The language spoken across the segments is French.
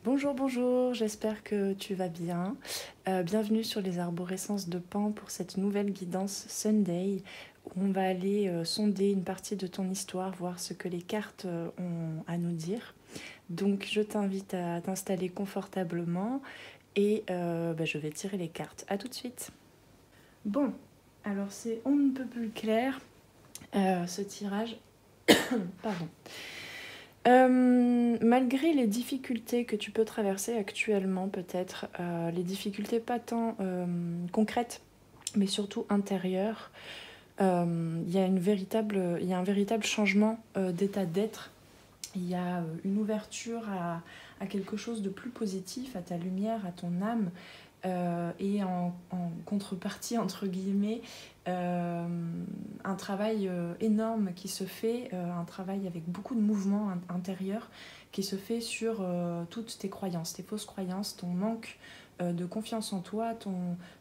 Bonjour, bonjour, j'espère que tu vas bien. Bienvenue sur les arborescences de Pan pour cette nouvelle guidance Sunday où on va aller sonder une partie de ton histoire, voir ce que les cartes ont à nous dire. Donc je t'invite à t'installer confortablement et je vais tirer les cartes. A tout de suite. Bon, alors c'est on ne peut plus clair ce tirage. Pardon. Malgré les difficultés que tu peux traverser actuellement, peut-être, les difficultés pas tant concrètes, mais surtout intérieures, il y a un véritable changement d'état d'être. Il y a une ouverture à quelque chose de plus positif, à ta lumière, à ton âme. Et en contrepartie, entre guillemets, un travail énorme qui se fait, un travail avec beaucoup de mouvements intérieurs qui se fait sur toutes tes croyances, tes fausses croyances, ton manque de confiance en toi,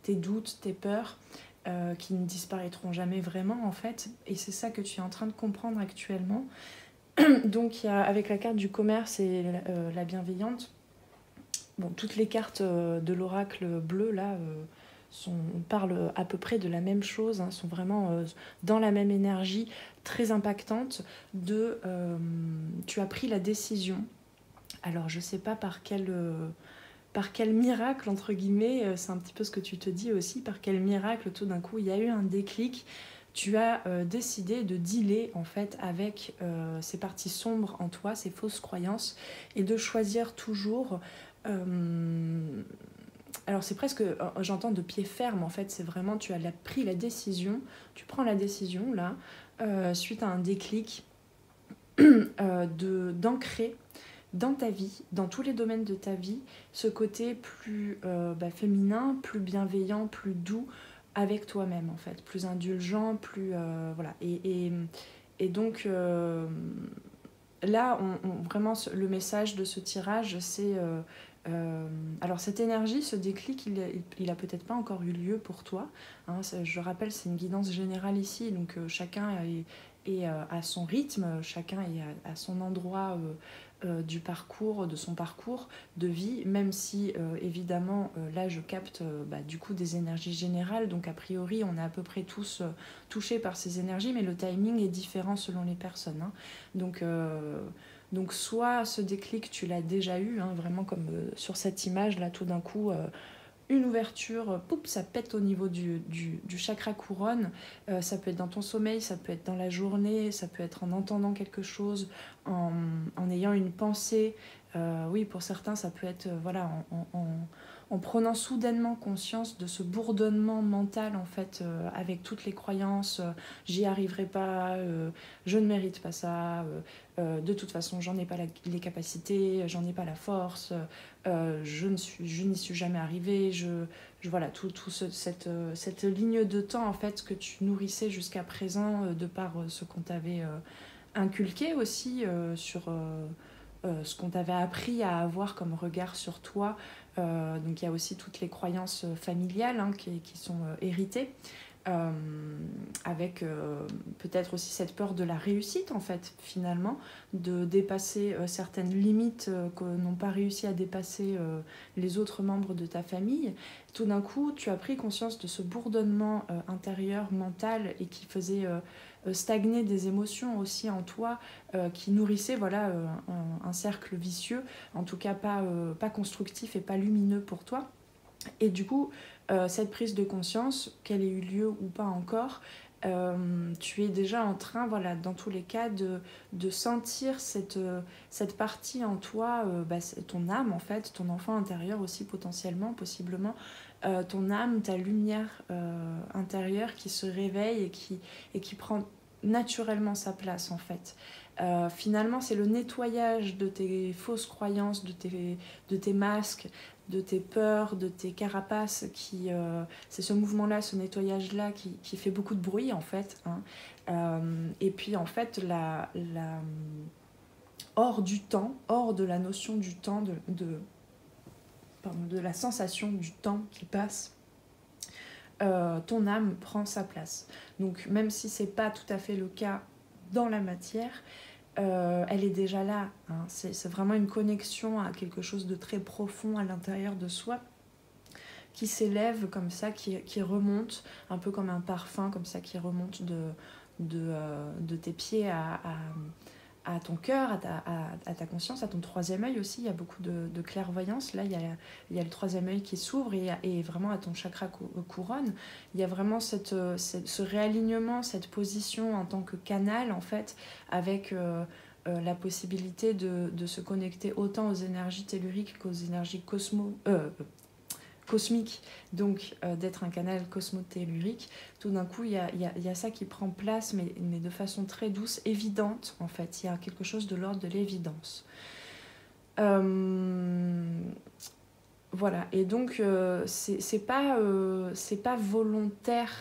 tes doutes, tes peurs, qui ne disparaîtront jamais vraiment en fait. Et c'est ça que tu es en train de comprendre actuellement. Donc avec la carte du commerce et la bienveillante, bon, toutes les cartes de l'oracle bleu là parlent à peu près de la même chose, hein, sont vraiment dans la même énergie très impactante de tu as pris la décision. Alors je sais pas par quel miracle entre guillemets, c'est un petit peu ce que tu te dis aussi, par quel miracle tout d'un coup il y a eu un déclic. Tu as décidé de dealer en fait avec ces parties sombres en toi, ces fausses croyances, et de choisir toujours alors c'est presque, j'entends de pied ferme en fait, c'est vraiment tu as pris la décision, tu prends la décision là, suite à un déclic, d'ancrer dans ta vie, dans tous les domaines de ta vie, ce côté plus féminin, plus bienveillant, plus doux avec toi-même en fait, plus indulgent, plus voilà. Et donc là, vraiment, le message de ce tirage, c'est alors cette énergie, ce déclic, il a peut-être pas encore eu lieu pour toi. Hein, je rappelle, c'est une guidance générale ici, donc chacun est à son rythme, chacun est à son endroit du parcours, de son parcours de vie, même si évidemment là je capte du coup des énergies générales, donc a priori on est à peu près tous touchés par ces énergies, mais le timing est différent selon les personnes. Hein. Donc soit ce déclic, tu l'as déjà eu, hein, vraiment comme sur cette image, là, tout d'un coup, une ouverture, poup, ça pète au niveau du chakra couronne. Ça peut être dans ton sommeil, ça peut être dans la journée, ça peut être en entendant quelque chose, en ayant une pensée. Oui, pour certains, ça peut être voilà, en prenant soudainement conscience de ce bourdonnement mental en fait avec toutes les croyances j'y arriverai pas, je ne mérite pas ça, de toute façon j'en ai pas les capacités, j'en ai pas la force, je n'y suis jamais arrivée, voilà cette ligne de temps en fait que tu nourrissais jusqu'à présent de par ce qu'on t'avait inculqué aussi sur ce qu'on t'avait appris à avoir comme regard sur toi. Donc il y a aussi toutes les croyances familiales hein, qui sont héritées. Euh, avec peut-être aussi cette peur de la réussite en fait finalement, de dépasser certaines limites que n'ont pas réussi à dépasser les autres membres de ta famille. Tout d'un coup tu as pris conscience de ce bourdonnement intérieur, mental, et qui faisait stagner des émotions aussi en toi, qui nourrissait voilà, un cercle vicieux, en tout cas pas constructif et pas lumineux pour toi. Et du coup, cette prise de conscience, qu'elle ait eu lieu ou pas encore, tu es déjà en train, voilà, dans tous les cas, de sentir cette partie en toi, ton âme en fait, ton enfant intérieur aussi potentiellement, possiblement, ton âme, ta lumière intérieure qui se réveille et qui prend naturellement sa place en fait. Finalement, c'est le nettoyage de tes fausses croyances, de tes masques, de tes peurs, de tes carapaces, c'est ce mouvement-là, ce nettoyage-là qui fait beaucoup de bruit en fait. Hein. Et puis en fait, hors du temps, hors de la notion du temps, de la sensation du temps qui passe, ton âme prend sa place. Donc même si c'est pas tout à fait le cas dans la matière, elle est déjà là. Hein. C'est vraiment une connexion à quelque chose de très profond à l'intérieur de soi qui s'élève comme ça, qui remonte, un peu comme un parfum comme ça qui remonte de tes pieds à ton cœur, à ta conscience, à ton troisième œil aussi. Il y a beaucoup de clairvoyance. Là, il y a le troisième œil qui s'ouvre et vraiment à ton chakra couronne. Il y a vraiment ce réalignement, cette position en tant que canal, en fait, avec la possibilité de se connecter autant aux énergies telluriques qu'aux énergies cosmique, donc d'être un canal cosmotellurique, tout d'un coup, il y a ça qui prend place, mais de façon très douce, évidente, en fait. Il y a quelque chose de l'ordre de l'évidence. Voilà, et donc, c'est pas volontaire,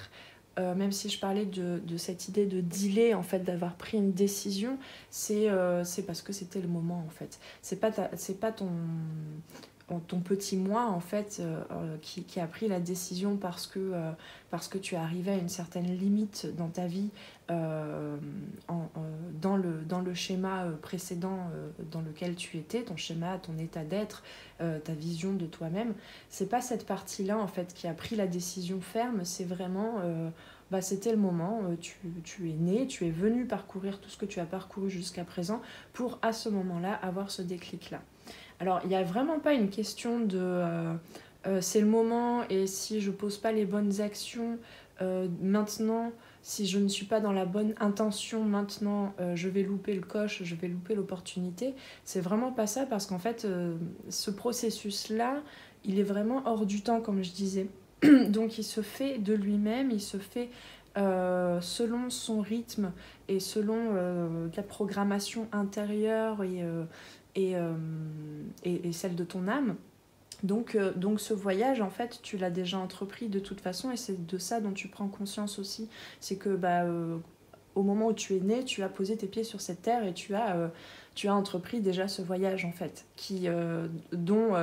même si je parlais de cette idée de delay, en fait, d'avoir pris une décision, c'est parce que c'était le moment, en fait. C'est pas ton petit moi en fait qui a pris la décision parce que tu es arrivé à une certaine limite dans ta vie dans le schéma précédent dans lequel tu étais, ton schéma, ton état d'être, ta vision de toi-même. C'est pas cette partie-là en fait qui a pris la décision ferme, c'est vraiment c'était le moment, tu es né, tu es venu parcourir tout ce que tu as parcouru jusqu'à présent pour à ce moment-là avoir ce déclic-là. Alors, il n'y a vraiment pas une question de c'est le moment et si je ne pose pas les bonnes actions maintenant, si je ne suis pas dans la bonne intention maintenant, je vais louper le coche, je vais louper l'opportunité. C'est vraiment pas ça parce qu'en fait, ce processus-là, il est vraiment hors du temps, comme je disais. Donc, il se fait de lui-même, il se fait selon son rythme et selon la programmation intérieure et celle de ton âme. Donc ce voyage, en fait, tu l'as déjà entrepris de toute façon et c'est de ça dont tu prends conscience aussi. C'est que au moment où tu es né, tu as posé tes pieds sur cette terre et tu as entrepris déjà ce voyage, en fait, dont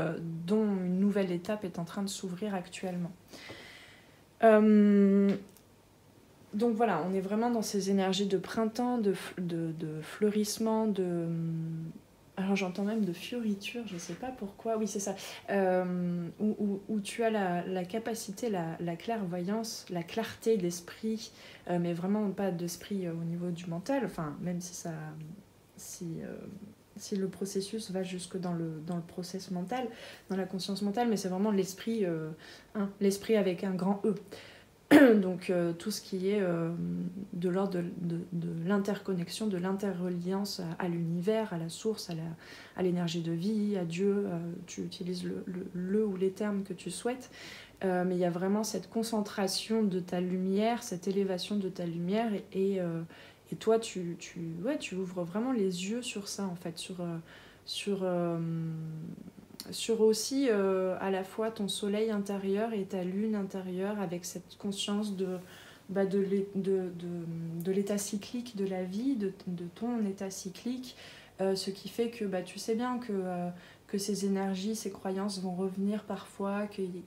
une nouvelle étape est en train de s'ouvrir actuellement. Donc voilà, on est vraiment dans ces énergies de printemps, de fleurissement, alors j'entends même de fioriture, je ne sais pas pourquoi, oui c'est ça, où tu as la capacité, la clairvoyance, la clarté d'esprit, mais vraiment pas d'esprit au niveau du mental, enfin même si le processus va jusque dans le process mental, dans la conscience mentale, mais c'est vraiment l'esprit, l'esprit avec un grand E. Donc tout ce qui est de l'ordre de l'interconnexion, de l'interreliance à l'univers, à la source, à l'énergie de vie, à Dieu, tu utilises le ou les termes que tu souhaites, mais il y a vraiment cette concentration de ta lumière, cette élévation de ta lumière, et toi tu ouvres vraiment les yeux sur ça en fait, sur aussi à la fois ton soleil intérieur et ta lune intérieure, avec cette conscience de l'état cyclique de la vie, de ton état cyclique, ce qui fait que tu sais bien que ces énergies, ces croyances vont revenir parfois, qu'il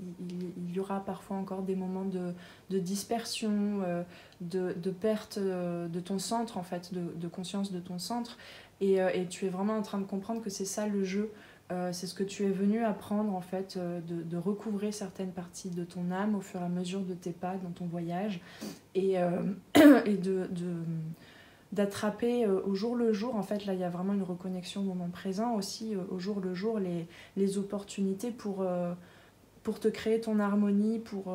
y aura parfois encore des moments de dispersion, de perte de ton centre, en fait, de conscience de ton centre, et tu es vraiment en train de comprendre que c'est ça le jeu. C'est ce que tu es venu apprendre en fait, de recouvrer certaines parties de ton âme au fur et à mesure de tes pas dans ton voyage et d'attraper au jour le jour. En fait, là, il y a vraiment une reconnexion au moment présent aussi, au jour le jour, les opportunités pour te créer ton harmonie, pour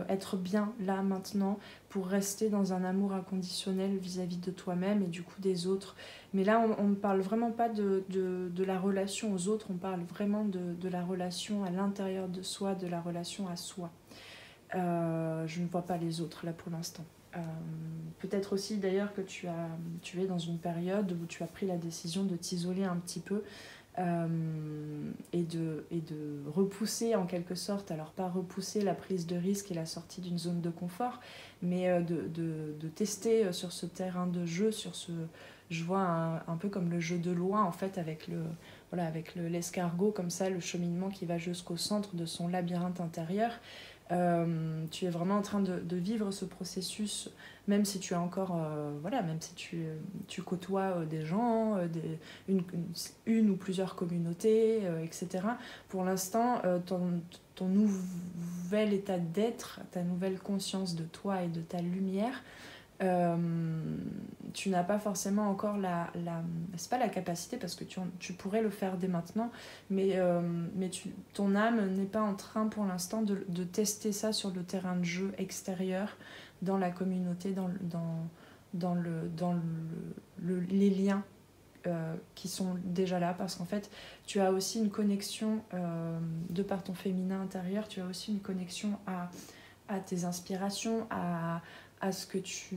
être bien là maintenant, pour rester dans un amour inconditionnel vis-à-vis de toi-même et du coup des autres. Mais là, on ne parle vraiment pas de la relation aux autres, on parle vraiment de la relation à l'intérieur de soi, de la relation à soi. Je ne vois pas les autres là pour l'instant. Peut-être aussi d'ailleurs que tu es dans une période où tu as pris la décision de t'isoler un petit peu, et de repousser en quelque sorte, alors pas repousser la prise de risque et la sortie d'une zone de confort, mais de tester sur ce terrain de jeu, je vois un peu comme le jeu de loi en fait, avec l'escargot comme ça, le cheminement qui va jusqu'au centre de son labyrinthe intérieur. Tu es vraiment en train de vivre ce processus, même si tu es encore, voilà, même si tu côtoies des gens, une ou plusieurs communautés, etc. Pour l'instant, ton nouvel état d'être, ta nouvelle conscience de toi et de ta lumière, euh, tu n'as pas forcément encore c'est pas la capacité parce que tu pourrais le faire dès maintenant, mais ton âme n'est pas en train pour l'instant de tester ça sur le terrain de jeu extérieur, dans la communauté, les liens qui sont déjà là, parce qu'en fait tu as aussi une connexion de par ton féminin intérieur, tu as aussi une connexion à tes inspirations, à ce que tu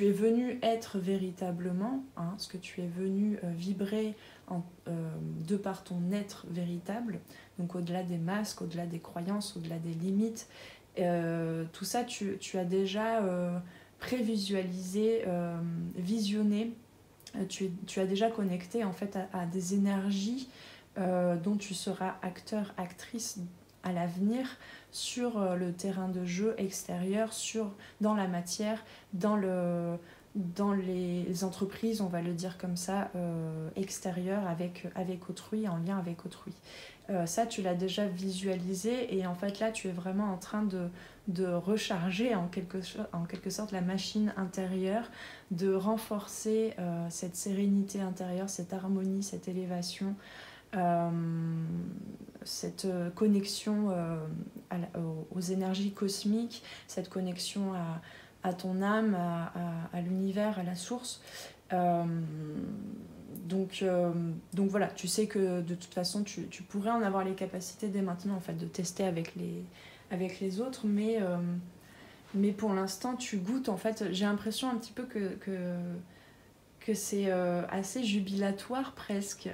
es venu être véritablement, hein, ce que tu es venu vibrer de par ton être véritable, donc au-delà des masques, au-delà des croyances, au-delà des limites. Tout ça, tu as déjà prévisualisé, visionné, tu as déjà connecté en fait à des énergies dont tu seras acteur, actrice à l'avenir sur le terrain de jeu extérieur, dans la matière, dans les entreprises, on va le dire comme ça, extérieures avec autrui, en lien avec autrui. Ça, tu l'as déjà visualisé et en fait là, tu es vraiment en train de recharger en quelque sorte la machine intérieure, de renforcer cette sérénité intérieure, cette harmonie, cette élévation, cette connexion aux énergies cosmiques, cette connexion à ton âme, à l'univers, à la source. Donc voilà, tu sais que de toute façon tu pourrais en avoir les capacités dès maintenant en fait, de tester avec les autres, mais pour l'instant tu goûtes en fait. J'ai l'impression un petit peu que c'est assez jubilatoire presque,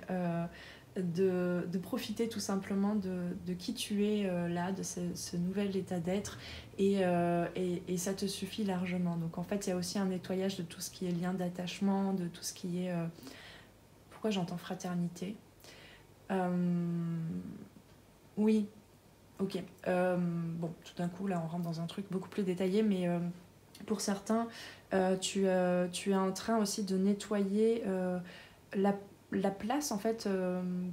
de profiter tout simplement de qui tu es là, de ce nouvel état d'être, et ça te suffit largement. Donc en fait il y a aussi un nettoyage de tout ce qui est lien d'attachement, de tout ce qui est... pourquoi j'entends fraternité, oui, ok. Bon, tout d'un coup là on rentre dans un truc beaucoup plus détaillé, mais pour certains tu es en train aussi de nettoyer la la place en fait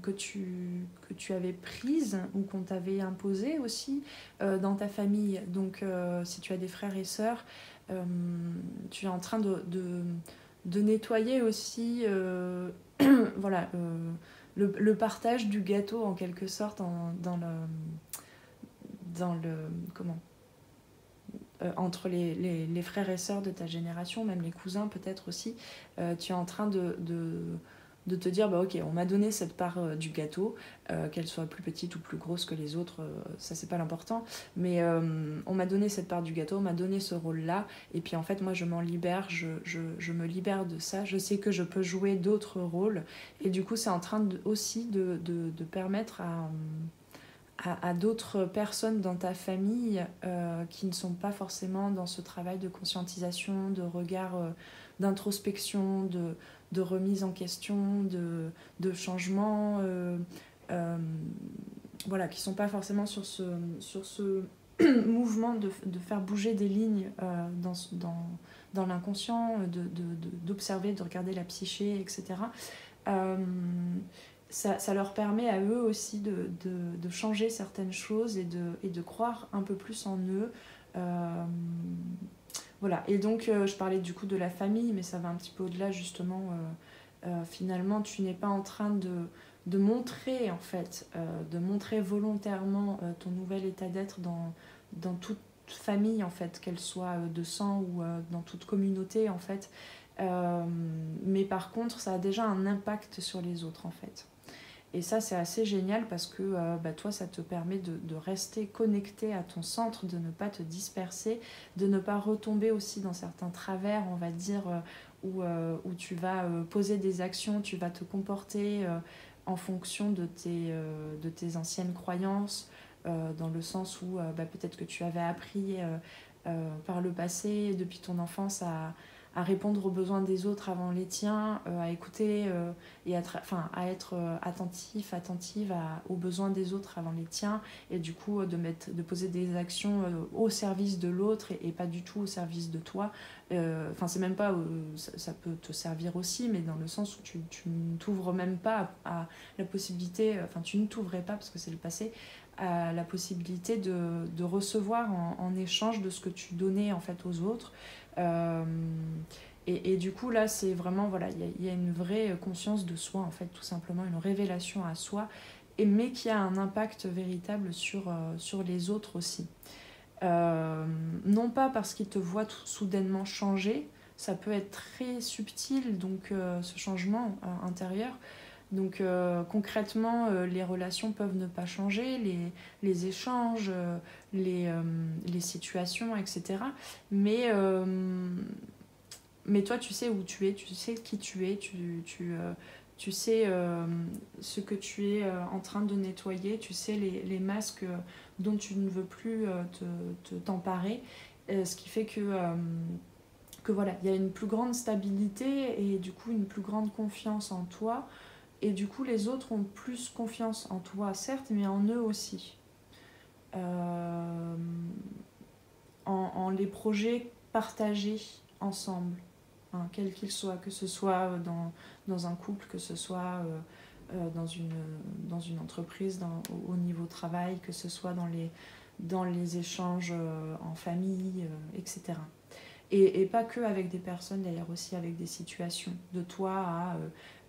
que tu avais prise ou qu'on t'avait imposée aussi dans ta famille. Donc si tu as des frères et sœurs, tu es en train de nettoyer aussi voilà, le partage du gâteau en quelque sorte dans le comment entre les frères et sœurs de ta génération, même les cousins peut-être aussi. Tu es en train de te dire, bah ok, on m'a donné cette part du gâteau, qu'elle soit plus petite ou plus grosse que les autres, ça c'est pas l'important, mais on m'a donné cette part du gâteau, on m'a donné ce rôle-là, et puis en fait moi je m'en libère, je me libère de ça, je sais que je peux jouer d'autres rôles, et du coup c'est en train aussi de permettre à d'autres personnes dans ta famille qui ne sont pas forcément dans ce travail de conscientisation, de regard, d'introspection, de remise en question, de changement, voilà, qui ne sont pas forcément sur ce mouvement de faire bouger des lignes dans l'inconscient, d'observer, de regarder la psyché, etc. Ça leur permet à eux aussi de changer certaines choses et de croire un peu plus en eux. Voilà, et donc je parlais du coup de la famille, mais ça va un petit peu au-delà justement. Finalement, tu n'es pas en train de montrer en fait, de montrer volontairement ton nouvel état d'être dans toute famille en fait, qu'elle soit de sang ou dans toute communauté en fait. Mais par contre, ça a déjà un impact sur les autres en fait. Et ça, c'est assez génial parce que toi, ça te permet de rester connecté à ton centre, de ne pas te disperser, de ne pas retomber aussi dans certains travers, on va dire, où tu vas poser des actions, tu vas te comporter en fonction de tes anciennes croyances, dans le sens où peut-être que tu avais appris par le passé, depuis ton enfance, à répondre aux besoins des autres avant les tiens, à écouter et à être attentive aux besoins des autres avant les tiens, et du coup de poser des actions au service de l'autre et pas du tout au service de toi. Enfin, c'est même pas, ça peut te servir aussi, mais dans le sens où tu ne t'ouvres même pas à la possibilité, enfin tu ne t'ouvrais pas parce que c'est le passé, à la possibilité de recevoir en échange de ce que tu donnais en fait aux autres. Et du coup là c'est vraiment, voilà, il y a une vraie conscience de soi en fait, tout simplement une révélation à soi, mais qui a un impact véritable sur les autres aussi. Non pas parce qu'ils te voient soudainement changer, ça peut être très subtil, donc ce changement intérieur. Donc concrètement, les relations peuvent ne pas changer, les échanges, les situations, etc. Mais, mais toi, tu sais où tu es, tu sais qui tu es, tu sais ce que tu es en train de nettoyer, tu sais les masques dont tu ne veux plus t'emparer, ce qui fait que voilà, il y a une plus grande stabilité et du coup une plus grande confiance en toi. Et du coup, les autres ont plus confiance en toi, certes, mais en eux aussi. Euh, en les projets partagés ensemble, hein, quels qu'ils soient, que ce soit dans un couple, que ce soit dans une entreprise, au niveau travail, que ce soit dans les échanges en famille, etc. Et pas que avec des personnes, d'ailleurs aussi avec des situations, de toi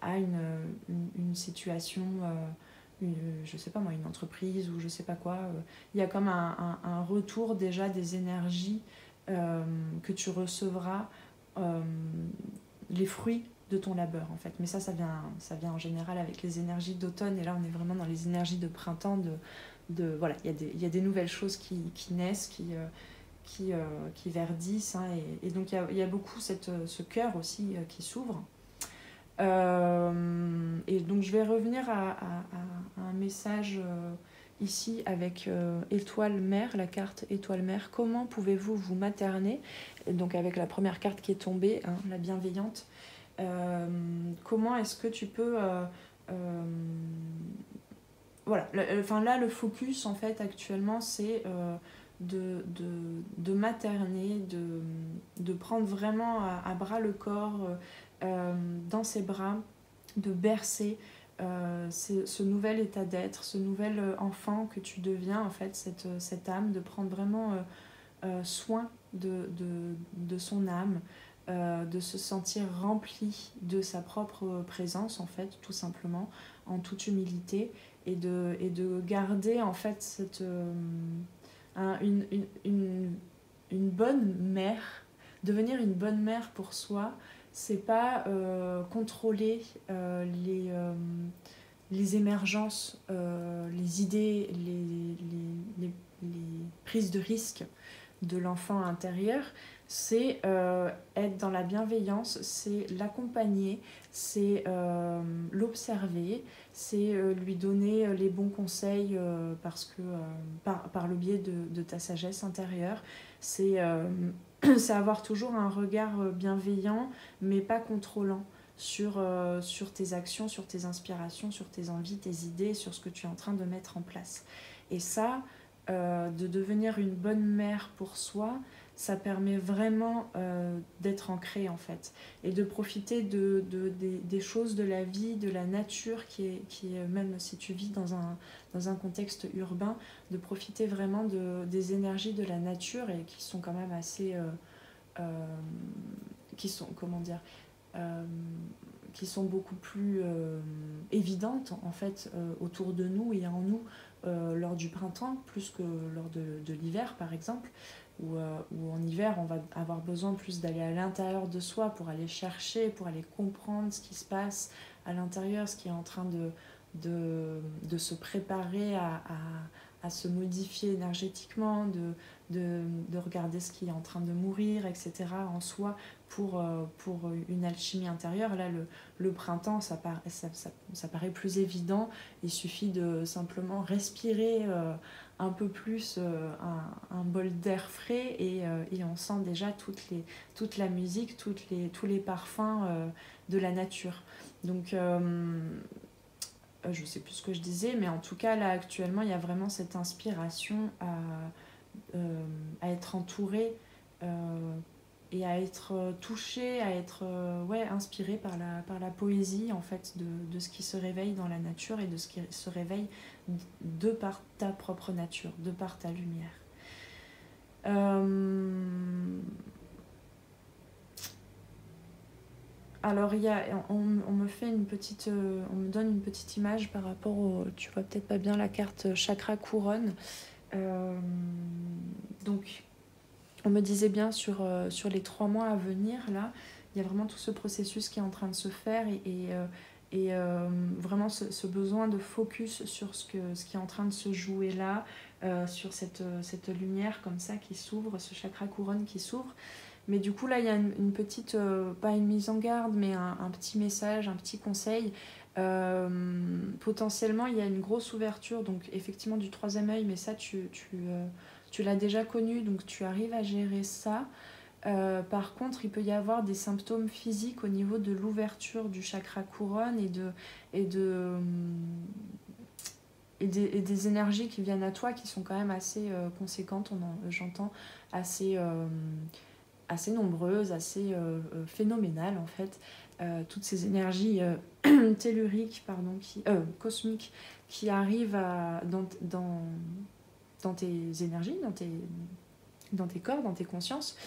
à une situation, je sais pas moi, une entreprise ou je sais pas quoi. Il y a comme un retour déjà des énergies que tu recevras, euh, les fruits de ton labeur en fait. Mais ça vient en général avec les énergies d'automne, et là on est vraiment dans les énergies de printemps, voilà, il y a des nouvelles choses qui naissent, qui verdissent, hein, et donc il y a beaucoup ce cœur aussi qui s'ouvre. Et donc je vais revenir à un message ici avec étoile mère, la carte étoile mère. Comment pouvez-vous vous materner? Et donc avec la première carte qui est tombée, hein, la bienveillante. Comment est-ce que tu peux voilà, enfin là le focus en fait actuellement c'est de materner, de prendre vraiment à bras le corps, dans ses bras, de bercer ce nouvel état d'être, ce nouvel enfant que tu deviens en fait, cette âme, de prendre vraiment soin de son âme, de se sentir rempli de sa propre présence en fait, tout simplement, en toute humilité, et de garder en fait une bonne mère. Devenir une bonne mère pour soi, c'est pas contrôler les émergences, les idées, les prises de risque de l'enfant intérieur. C'est être dans la bienveillance, c'est l'accompagner, c'est l'observer, c'est lui donner les bons conseils parce que par le biais de ta sagesse intérieure. C'est c'est avoir toujours un regard bienveillant mais pas contrôlant sur tes actions, sur tes inspirations, sur tes envies, tes idées, sur ce que tu es en train de mettre en place. Et ça, de devenir une bonne mère pour soi, ça permet vraiment d'être ancré en fait, et de profiter des choses de la vie, de la nature qui est, même si tu vis dans un contexte urbain, de profiter vraiment des énergies de la nature, et qui sont quand même assez qui sont, comment dire, qui sont beaucoup plus évidentes en fait autour de nous et en nous lors du printemps, plus que lors de l'hiver par exemple, où en hiver on va avoir besoin plus d'aller à l'intérieur de soi pour aller chercher, pour aller comprendre ce qui se passe à l'intérieur, ce qui est en train de se préparer à se modifier énergétiquement, de regarder ce qui est en train de mourir, etc. en soi pour une alchimie intérieure. Là, le printemps, ça paraît plus évident. Il suffit de simplement respirer un peu plus un bol d'air frais et on sent déjà toute la musique, tous les parfums de la nature. Donc, je sais plus ce que je disais, mais en tout cas, là, actuellement, il y a vraiment cette inspiration à être entouré et à être touché, à être inspiré par la poésie en fait de ce qui se réveille dans la nature et de ce qui se réveille de par ta propre nature, de par ta lumière. Alors on me fait on me donne une petite image par rapport tu vois peut-être pas bien la carte chakra couronne. Donc on me disait bien sur les 3 mois à venir, là, il y a vraiment tout ce processus qui est en train de se faire et vraiment ce besoin de focus sur ce qui est en train de se jouer là, sur cette lumière comme ça qui s'ouvre, ce chakra couronne qui s'ouvre. Mais du coup, là, il y a une petite, pas une mise en garde, mais un petit message, un petit conseil. Potentiellement, il y a une grosse ouverture, donc effectivement du 3e œil, mais ça, tu l'as déjà connu, donc tu arrives à gérer ça. Par contre, il peut y avoir des symptômes physiques au niveau de l'ouverture du chakra couronne et des énergies qui viennent à toi qui sont quand même assez conséquentes, j'entends, assez nombreuses, assez phénoménales en fait. Toutes ces énergies telluriques, cosmiques, qui arrivent dans tes énergies, dans tes corps, dans tes consciences.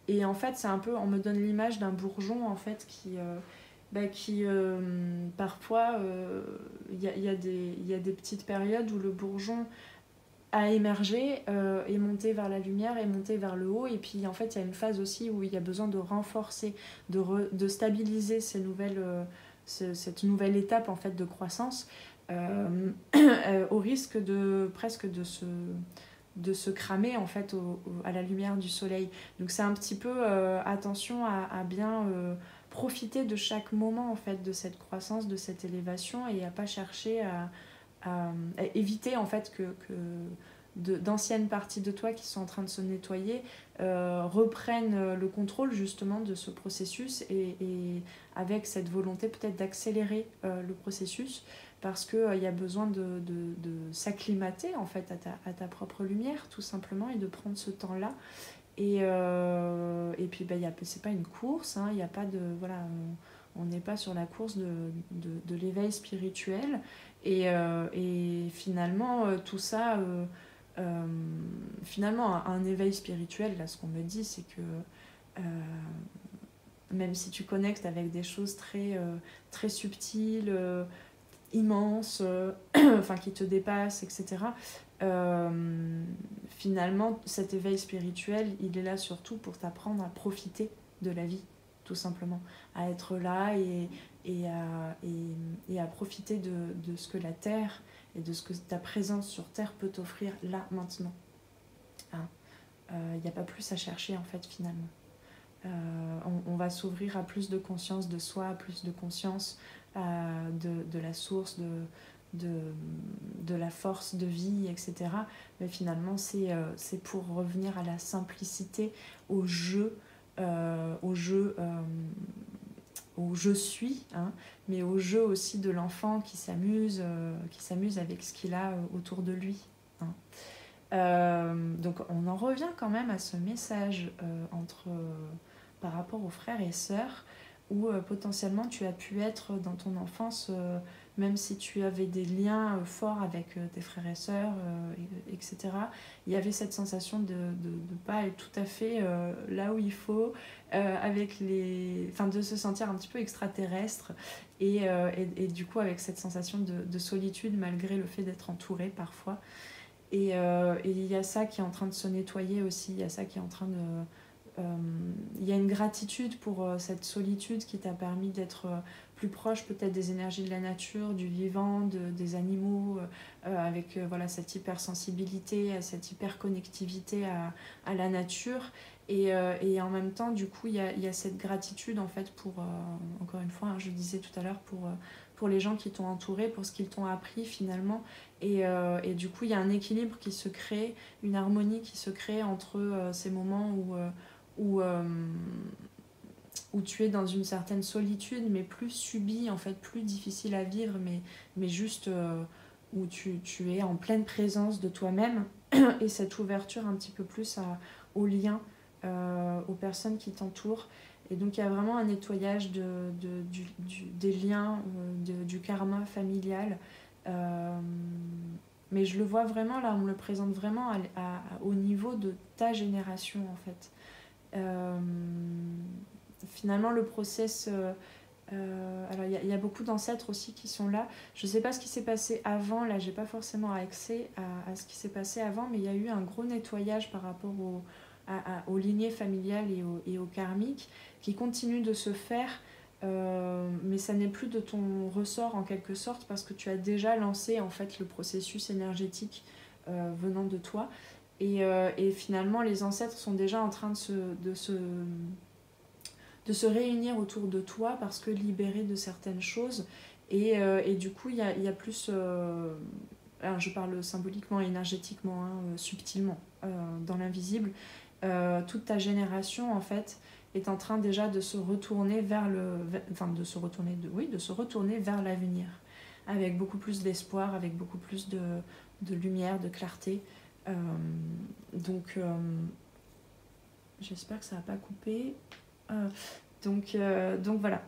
Et en fait, c'est un peu, on me donne l'image d'un bourgeon en fait qui parfois il y a des petites périodes où le bourgeon a émergé, est monté vers la lumière, est monté vers le haut, et puis en fait il y a une phase aussi où il y a besoin de renforcer, de stabiliser cette nouvelle étape en fait de croissance, au risque de presque de se cramer en fait à la lumière du soleil. Donc c'est un petit peu attention à bien profiter de chaque moment en fait de cette croissance, de cette élévation, et à pas chercher à éviter en fait que d'anciennes parties de toi qui sont en train de se nettoyer reprennent le contrôle justement de ce processus et avec cette volonté peut-être d'accélérer le processus parce qu'il y a besoin de s'acclimater en fait à ta propre lumière tout simplement et de prendre ce temps-là. Et puis c'est pas une course, hein, y a pas de, voilà, on n'est pas sur la course de l'éveil spirituel et finalement tout ça finalement un éveil spirituel, là ce qu'on me dit c'est que même si tu connectes avec des choses très subtiles, immenses, enfin qui te dépassent, etc. Finalement, cet éveil spirituel, il est là surtout pour t'apprendre à profiter de la vie, tout simplement, à être là et à profiter de ce que la Terre et de ce que ta présence sur Terre peut t'offrir là, maintenant. Hein, y a pas plus à chercher, en fait, finalement. On va s'ouvrir à plus de conscience de soi, à plus de conscience de la source, de la force de vie, etc. Mais finalement, c'est pour revenir à la simplicité, au jeu, au je suis, hein, mais au jeu aussi de l'enfant qui s'amuse avec ce qu'il a autour de lui. Hein. Donc on en revient quand même à ce message par rapport aux frères et sœurs, où potentiellement tu as pu être dans ton enfance, même si tu avais des liens forts avec tes frères et sœurs, etc. Il y avait cette sensation de ne pas être tout à fait là où il faut, de se sentir un petit peu extraterrestre, et du coup avec cette sensation de solitude malgré le fait d'être entouré parfois. Et il y a ça qui est en train de se nettoyer aussi, il y a ça qui est en train de... il y a une gratitude pour cette solitude qui t'a permis d'être plus proche peut-être des énergies de la nature, du vivant, des animaux, avec voilà, cette hypersensibilité, cette hyperconnectivité à la nature. Et en même temps, du coup, il y a cette gratitude en fait pour, encore une fois, hein, je disais tout à l'heure, pour les gens qui t'ont entouré, pour ce qu'ils t'ont appris finalement. Et du coup, il y a un équilibre qui se crée, une harmonie qui se crée entre ces moments où tu es dans une certaine solitude, mais plus subie, en fait, plus difficile à vivre, mais juste où tu es en pleine présence de toi-même, et cette ouverture un petit peu plus aux liens, aux personnes qui t'entourent. Et donc il y a vraiment un nettoyage des liens, du karma familial. Mais je le vois vraiment, là, on me le présente vraiment au niveau de ta génération, en fait. Finalement, le process... alors, il y a beaucoup d'ancêtres aussi qui sont là. Je ne sais pas ce qui s'est passé avant, là, j'ai pas forcément accès à ce qui s'est passé avant, mais il y a eu un gros nettoyage par rapport aux lignées familiales et au karmique qui continue de se faire, mais ça n'est plus de ton ressort en quelque sorte parce que tu as déjà lancé en fait le processus énergétique venant de toi. Et finalement, les ancêtres sont déjà en train de se réunir autour de toi parce que libérés de certaines choses. Et du coup, il y a plus... alors je parle symboliquement et énergétiquement, hein, subtilement, dans l'invisible. Toute ta génération, en fait, est en train déjà de se retourner vers de se retourner vers l'avenir. Avec beaucoup plus d'espoir, avec beaucoup plus de lumière, de clarté. Donc, j'espère que ça n'a pas coupé. Donc voilà.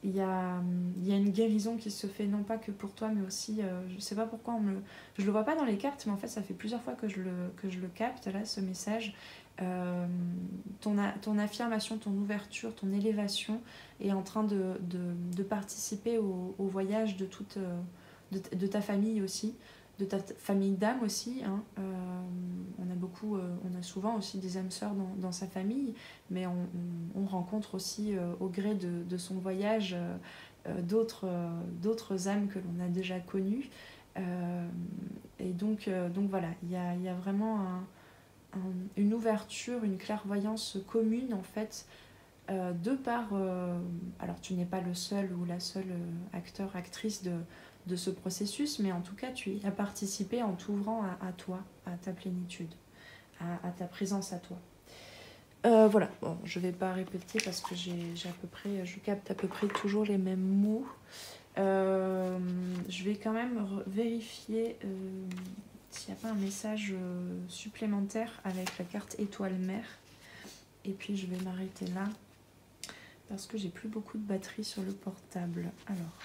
Il y a une guérison qui se fait non pas que pour toi mais aussi je sais pas pourquoi je le vois pas dans les cartes mais en fait ça fait plusieurs fois que je le capte là ce message. Ton affirmation, ton ouverture, ton élévation est en train de participer au voyage de ta famille aussi, de ta famille d'âme aussi, hein. On a souvent aussi des âmes sœurs dans sa famille, mais on rencontre aussi au gré de son voyage d'autres âmes que l'on a déjà connues. Et donc voilà, il y a vraiment une ouverture, une clairvoyance commune en fait, de par... alors tu n'es pas le seul ou la seule acteur, actrice de ce processus, mais en tout cas tu y as participé en t'ouvrant à toi, à ta plénitude, à ta présence à toi. Voilà, bon, je vais pas répéter parce que je capte à peu près toujours les mêmes mots. Je vais quand même vérifier s'il n'y a pas un message supplémentaire avec la carte étoile mer. Et puis je vais m'arrêter là parce que j'ai plus beaucoup de batterie sur le portable. Alors,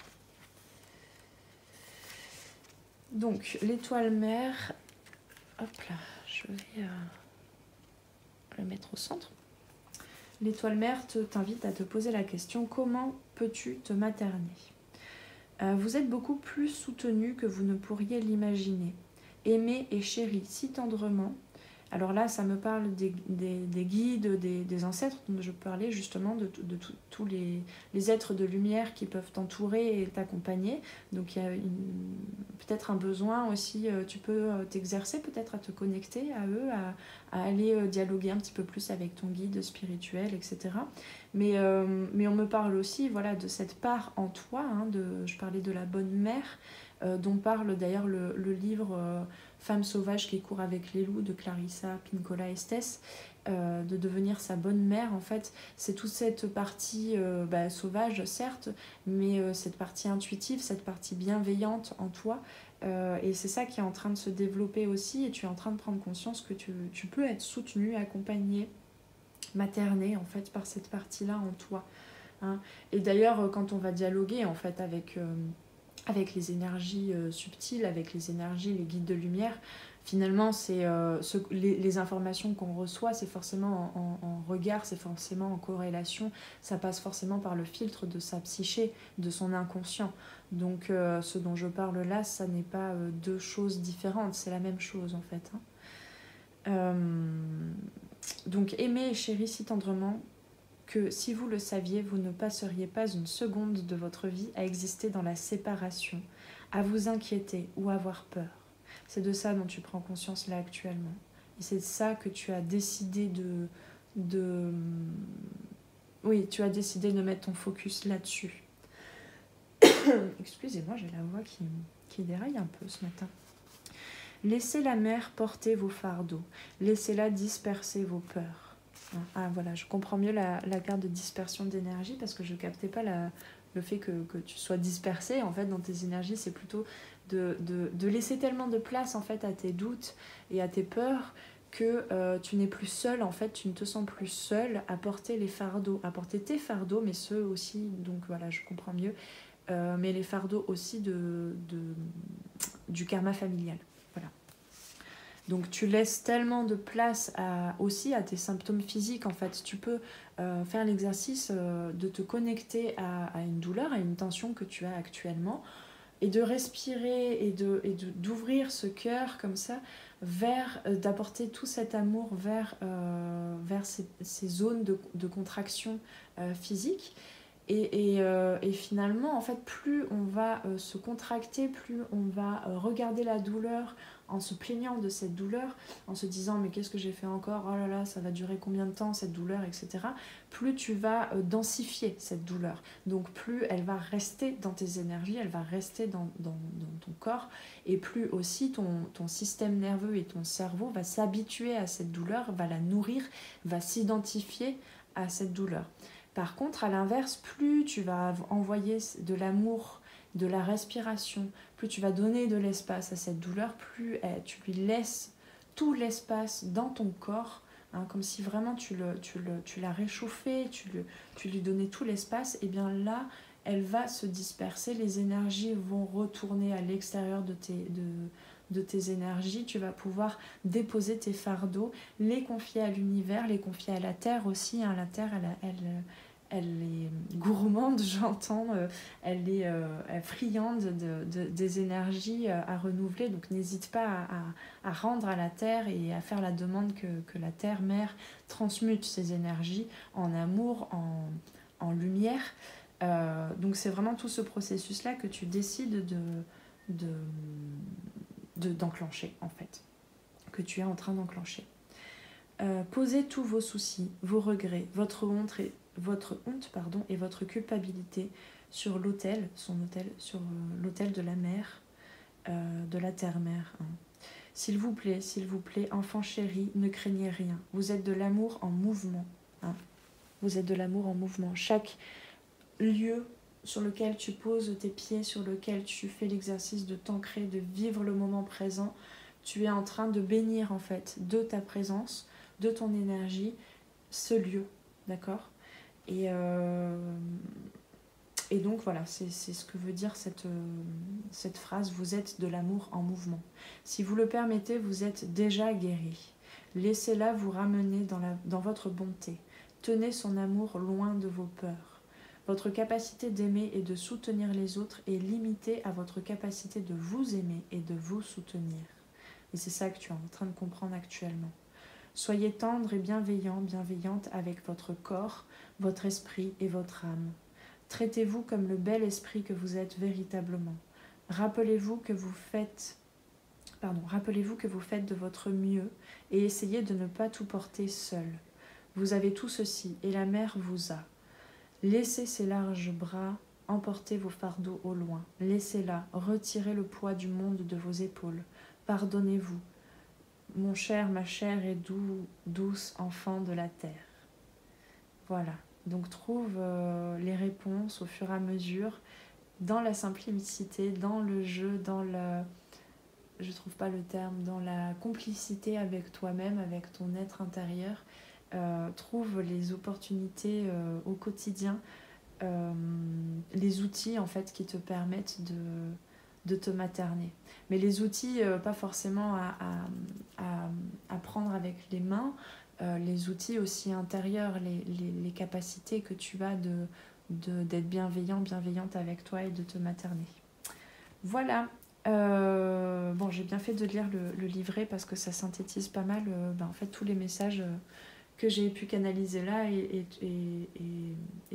donc l'étoile mer, hop là, je vais le mettre au centre. L'étoile mer t'invite à te poser la question: comment peux-tu te materner? Vous êtes beaucoup plus soutenu que vous ne pourriez l'imaginer, aimé et chéri si tendrement. Alors là, ça me parle des guides, des ancêtres dont je parlais justement, de tous les êtres de lumière qui peuvent t'entourer et t'accompagner. Donc il y a peut-être un besoin aussi, tu peux t'exercer peut-être à te connecter à eux, à aller dialoguer un petit peu plus avec ton guide spirituel, etc. Mais on me parle aussi voilà, de cette part en toi, hein, je parlais de la bonne mère, dont parle d'ailleurs le livre Femme sauvage qui court avec les loups de Clarissa Pinkola Estés, de devenir sa bonne mère. En fait, c'est toute cette partie sauvage, certes, mais cette partie intuitive, cette partie bienveillante en toi. Et c'est ça qui est en train de se développer aussi, et tu es en train de prendre conscience que tu peux être soutenu, accompagné, materné en fait par cette partie-là en toi. Hein. Et d'ailleurs, quand on va dialoguer en fait avec les énergies subtiles, avec les énergies, les guides de lumière, finalement, c'est les informations qu'on reçoit, c'est forcément en regard, c'est forcément en corrélation, ça passe forcément par le filtre de sa psyché, de son inconscient. Donc, ce dont je parle là, ça n'est pas deux choses différentes, c'est la même chose en fait. Hein. Donc, aimer et chérir si tendrement, que si vous le saviez, vous ne passeriez pas une seconde de votre vie à exister dans la séparation, à vous inquiéter ou avoir peur. C'est de ça dont tu prends conscience là actuellement. Et c'est de ça que tu as décidé Oui, tu as décidé de mettre ton focus là-dessus. Excusez-moi, j'ai la voix qui déraille un peu ce matin. Laissez la mer porter vos fardeaux. Laissez-la disperser vos peurs. Ah voilà, je comprends mieux la carte de dispersion d'énergie parce que je ne captais pas le fait que tu sois dispersé en fait dans tes énergies. C'est plutôt de laisser tellement de place en fait à tes doutes et à tes peurs que tu n'es plus seul, en fait, tu ne te sens plus seul à porter les fardeaux, à porter tes fardeaux, mais ceux aussi, donc voilà, je comprends mieux, mais les fardeaux aussi du karma familial. Voilà. Donc tu laisses tellement de place aussi à tes symptômes physiques, en fait. Tu peux faire l'exercice de te connecter à une douleur, à une tension que tu as actuellement, et de respirer et d'ouvrir ce cœur comme ça vers d'apporter tout cet amour vers ces zones de contraction physique et finalement en fait plus on va se contracter, plus on va regarder la douleur en se plaignant de cette douleur, en se disant mais qu'est-ce que j'ai fait encore, oh là là ça va durer combien de temps cette douleur, etc. Plus tu vas densifier cette douleur, donc plus elle va rester dans tes énergies, elle va rester dans ton corps, et plus aussi ton système nerveux et ton cerveau va s'habituer à cette douleur, va la nourrir, va s'identifier à cette douleur. Par contre, à l'inverse, plus tu vas envoyer de l'amour, de la respiration, plus tu vas donner de l'espace à cette douleur, plus tu lui laisses tout l'espace dans ton corps, hein, comme si vraiment tu la réchauffais, tu lui donnais tout l'espace, et bien là, elle va se disperser, les énergies vont retourner à l'extérieur de tes énergies, tu vas pouvoir déposer tes fardeaux, les confier à l'univers, les confier à la Terre aussi, hein. La Terre, elle est gourmande, j'entends, elle est friande des énergies à renouveler, donc n'hésite pas à rendre à la Terre et à faire la demande que la Terre-Mère transmute ces énergies en amour, en lumière. Donc c'est vraiment tout ce processus-là que tu décides d'enclencher, en fait, que tu es en train d'enclencher. Posez tous vos soucis, vos regrets, votre honte et votre culpabilité sur l'autel, sur l'autel de la mère, de la terre-mère. Hein. S'il vous plaît, enfant chéri, ne craignez rien. Vous êtes de l'amour en mouvement. Hein. Vous êtes de l'amour en mouvement. Chaque lieu sur lequel tu poses tes pieds, sur lequel tu fais l'exercice de t'ancrer, de vivre le moment présent, tu es en train de bénir en fait de ta présence, de ton énergie, ce lieu, d'accord ? Et donc voilà, c'est ce que veut dire cette phrase, vous êtes de l'amour en mouvement. Si vous le permettez, vous êtes déjà guéri. Laissez-la vous ramener dans votre bonté. Tenez son amour loin de vos peurs. Votre capacité d'aimer et de soutenir les autres est limitée à votre capacité de vous aimer et de vous soutenir. Et c'est ça que tu es en train de comprendre actuellement. Soyez tendre et bienveillante avec votre corps, votre esprit et votre âme. Traitez-vous comme le bel esprit que vous êtes véritablement. Rappelez-vous que vous faites de votre mieux et essayez de ne pas tout porter seul. Vous avez tout ceci et la mer vous a. Laissez ses larges bras emporter vos fardeaux au loin. Laissez-la retirer le poids du monde de vos épaules. Pardonnez-vous. Mon cher, ma chère et douce enfant de la terre. Voilà. Donc trouve les réponses au fur et à mesure, dans la simplicité, dans le jeu, je trouve pas le terme, dans la complicité avec toi-même, avec ton être intérieur. Trouve les opportunités au quotidien, les outils en fait qui te permettent de te materner. Mais les outils, pas forcément à prendre avec les mains, les outils aussi intérieurs, les capacités que tu as d'être bienveillante avec toi et de te materner. Voilà. Bon, j'ai bien fait de lire le livret parce que ça synthétise pas mal en fait tous les messages que j'ai pu canaliser là et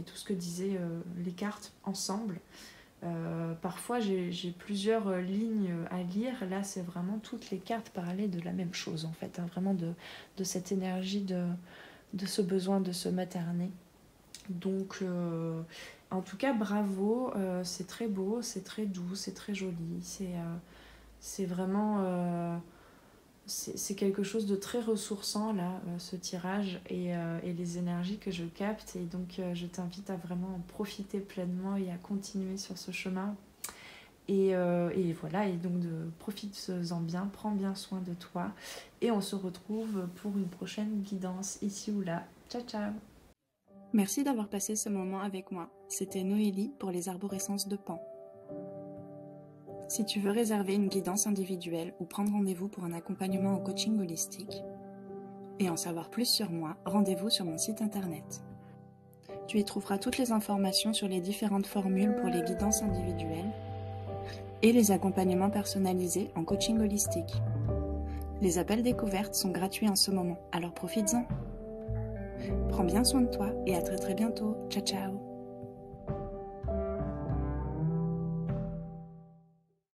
tout ce que disaient les cartes ensemble. Parfois j'ai plusieurs lignes à lire. Là c'est vraiment toutes les cartes parlaient de la même chose en fait, hein, vraiment de cette énergie de ce besoin de se materner. Donc en tout cas bravo, c'est très beau, c'est très doux, c'est très joli, c'est vraiment c'est quelque chose de très ressourçant là, ce tirage et les énergies que je capte. Et donc je t'invite à vraiment en profiter pleinement et à continuer sur ce chemin. Et voilà, et donc profite-en bien, prends bien soin de toi. Et on se retrouve pour une prochaine guidance ici ou là. Ciao ciao. Merci d'avoir passé ce moment avec moi. C'était Noélie pour les arborescences de Pan. Si tu veux réserver une guidance individuelle ou prendre rendez-vous pour un accompagnement au coaching holistique et en savoir plus sur moi, rendez-vous sur mon site internet. Tu y trouveras toutes les informations sur les différentes formules pour les guidances individuelles et les accompagnements personnalisés en coaching holistique. Les appels découvertes sont gratuits en ce moment, alors profites-en. Prends bien soin de toi et à très très bientôt. Ciao ciao.